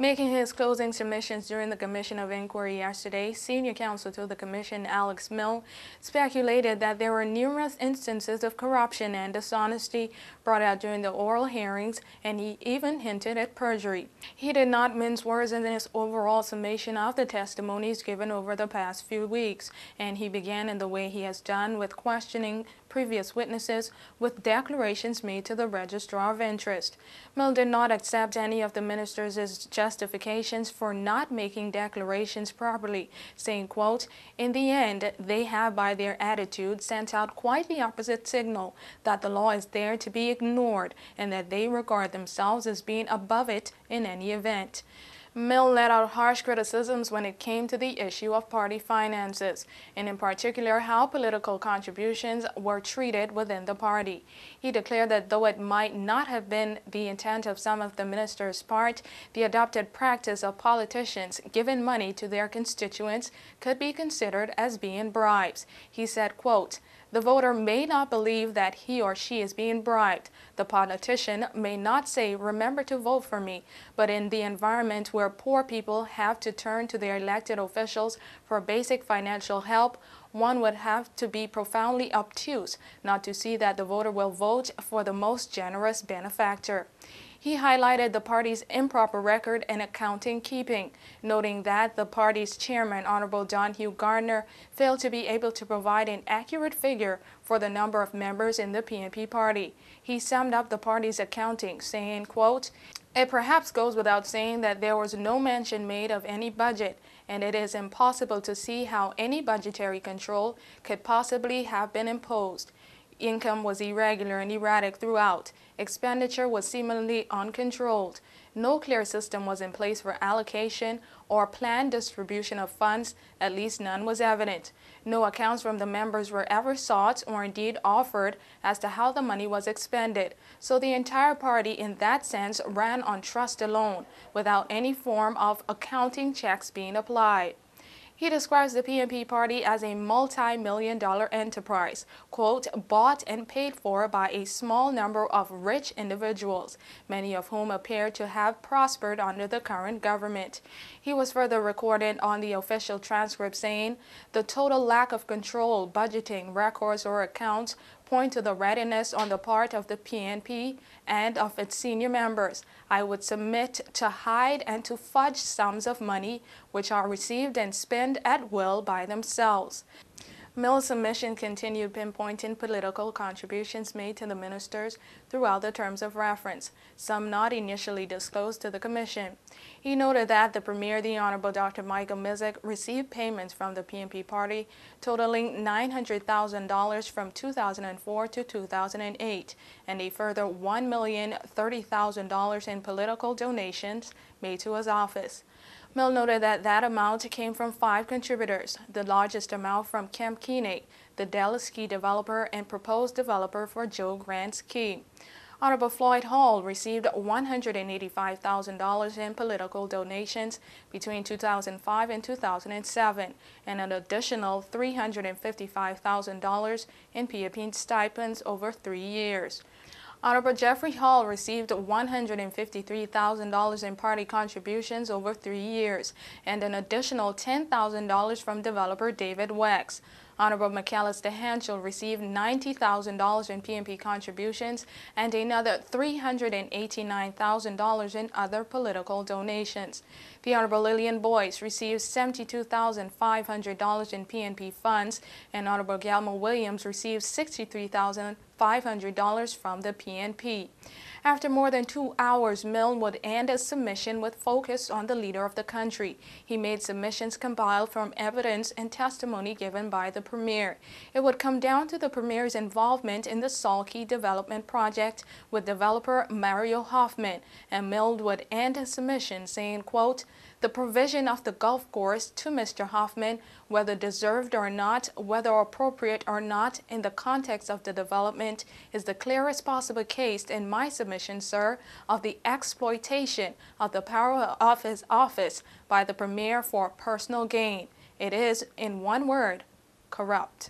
Making his closing submissions during the Commission of Inquiry yesterday, senior counsel to the Commission, Alex Milne, speculated that there were numerous instances of corruption and dishonesty brought out during the oral hearings, and he even hinted at perjury. He did not mince words in his overall summation of the testimonies given over the past few weeks, and he began in the way he has done with questioning previous witnesses with declarations made to the Registrar of Interest. Milne did not accept any of the ministers' justifications for not making declarations properly, saying, quote, "In the end, they have by their attitude sent out quite the opposite signal, that the law is there to be ignored and that they regard themselves as being above it in any event." Milne let out harsh criticisms when it came to the issue of party finances, and in particular how political contributions were treated within the party. He declared that though it might not have been the intent of some of the ministers' part, the adopted practice of politicians giving money to their constituents could be considered as being bribes. He said, quote, "The voter may not believe that he or she is being bribed. The politician may not say, 'Remember to vote for me,' but in the environment where poor people have to turn to their elected officials for basic financial help, one would have to be profoundly obtuse not to see that the voter will vote for the most generous benefactor." He highlighted the party's improper record in accounting keeping, noting that the party's chairman, Honorable John Hugh Gardner, failed to be able to provide an accurate figure for the number of members in the PNP party. He summed up the party's accounting, saying, quote, "It perhaps goes without saying that there was no mention made of any budget, and it is impossible to see how any budgetary control could possibly have been imposed. Income was irregular and erratic throughout. Expenditure was seemingly uncontrolled. No clear system was in place for allocation or planned distribution of funds, at least none was evident. No accounts from the members were ever sought or indeed offered as to how the money was expended. So the entire party in that sense ran on trust alone, without any form of accounting checks being applied." He describes the PNP party as a multi-million-dollar enterprise, quote, "bought and paid for by a small number of rich individuals, many of whom appear to have prospered under the current government." He was further recorded on the official transcript saying, "The total lack of control, budgeting, records, or accounts point to the readiness on the part of the PNP and of its senior members, I would submit, to hide and to fudge sums of money which are received and spent at will by themselves." Milne's submission continued pinpointing political contributions made to the ministers throughout the terms of reference, some not initially disclosed to the Commission. He noted that the Premier, the Honorable Dr. Michael Mizik, received payments from the PNP party totaling $900,000 from 2004 to 2008, and a further $1,030,000 in political donations made to his office. Milne noted that that amount came from 5 contributors, the largest amount from Kemp Koenig, the Dallas Key developer and proposed developer for Joe Grant's Key. Honorable Floyd Hall received $185,000 in political donations between 2005 and 2007, and an additional $355,000 in PNP stipends over 3 years. Honorable Jeffrey Hall received $153,000 in party contributions over 3 years, and an additional $10,000 from developer David Wex. Honorable McAllister Hanchel received $90,000 in PNP contributions and another $389,000 in other political donations. The Honorable Lillian Boyce received $72,500 in PNP funds, and Honorable Galma Williams received $63,500 from the PNP. After more than 2 hours, Milne would end his submission with focus on the leader of the country. He made submissions compiled from evidence and testimony given by the Premier. It would come down to the Premier's involvement in the Salkey development project with developer Mario Hoffman, and Milne would end his submission saying, quote, "The provision of the golf course to Mr. Hoffman, whether deserved or not, whether appropriate or not in the context of the development, is the clearest possible case in my submission, sir, of the exploitation of the power of his office by the Premier for personal gain. It is, in one word, corrupt."